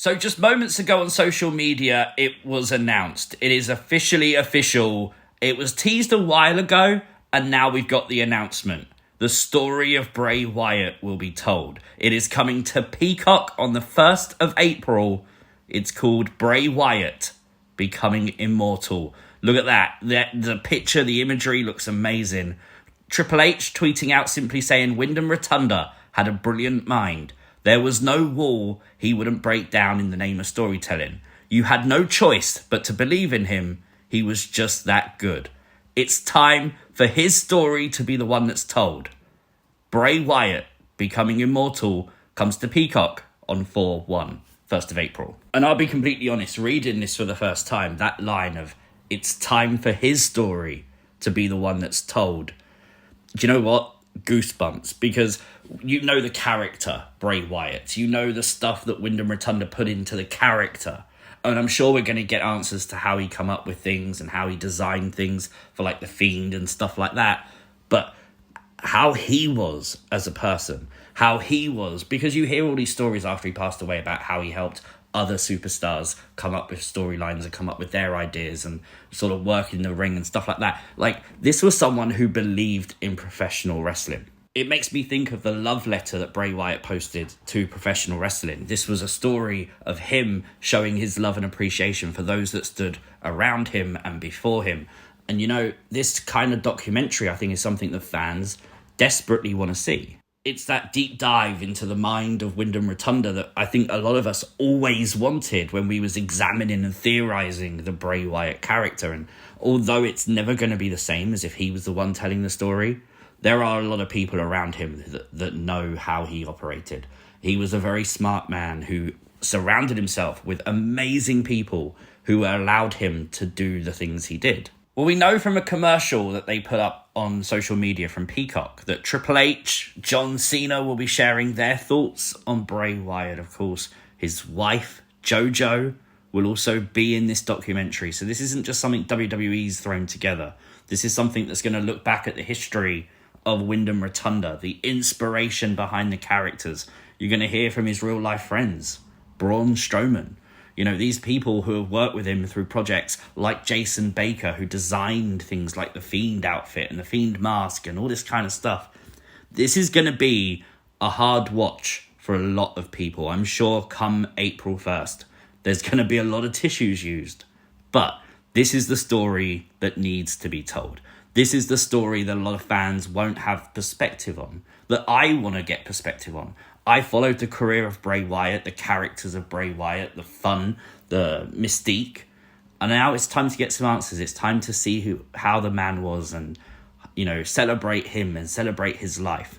So just moments ago on social media, it was announced. It is officially official. It was teased a while ago, and now we've got the announcement. The story of Bray Wyatt will be told. It is coming to Peacock on the 1st of April. It's called Bray Wyatt Becoming Immortal. Look at that. The picture, the imagery looks amazing. Triple H tweeting out simply saying, Windham Rotunda had a brilliant mind. There was no wall he wouldn't break down in the name of storytelling. You had no choice but to believe in him. He was just that good. It's time for his story to be the one that's told. Bray Wyatt Becoming Immortal comes to Peacock on 1st of April. And I'll be completely honest, reading this for the first time, that line of, it's time for his story to be the one that's told. Do you know what? Goosebumps, because you know the character Bray Wyatt, you know the stuff that Windham Rotunda put into the character, and I'm sure we're going to get answers to how he come up with things and how he designed things for like the Fiend and stuff like that, but how he was as a person, how he was, because you hear all these stories after he passed away about how he helped other superstars come up with storylines and come up with their ideas and sort of work in the ring and stuff like that. Like, this was someone who believed in professional wrestling. It makes me think of the love letter that Bray Wyatt posted to professional wrestling. This was a story of him showing his love and appreciation for those that stood around him and before him. And, you know, this kind of documentary, I think, is something that fans desperately want to see. It's that deep dive into the mind of Windham Rotunda that I think a lot of us always wanted when we was examining and theorising the Bray Wyatt character. And although it's never going to be the same as if he was the one telling the story, there are a lot of people around him that know how he operated. He was a very smart man who surrounded himself with amazing people who allowed him to do the things he did. Well, we know from a commercial that they put up on social media from Peacock that Triple H, John Cena will be sharing their thoughts on Bray Wyatt. Of course, his wife, JoJo, will also be in this documentary. So this isn't just something WWE's thrown together. This is something that's going to look back at the history of Windham Rotunda, the inspiration behind the characters. You're going to hear from his real-life friends, Braun Strowman. You know, these people who have worked with him through projects like Jason Baker, who designed things like the Fiend outfit and the Fiend mask and all this kind of stuff. This is going to be a hard watch for a lot of people. I'm sure come April 1st, there's going to be a lot of tissues used. But this is the story that needs to be told. This is the story that a lot of fans won't have perspective on, that I want to get perspective on. I followed the career of Bray Wyatt, the characters of Bray Wyatt, the fun, the mystique. And now it's time to get some answers. It's time to see how the man was and, you know, celebrate him and celebrate his life.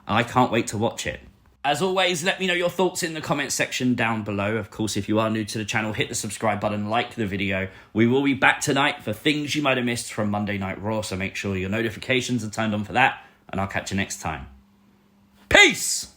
And I can't wait to watch it. As always, let me know your thoughts in the comments section down below. Of course, if you are new to the channel, hit the subscribe button, like the video. We will be back tonight for things you might have missed from Monday Night Raw, so make sure your notifications are turned on for that, and I'll catch you next time. Peace!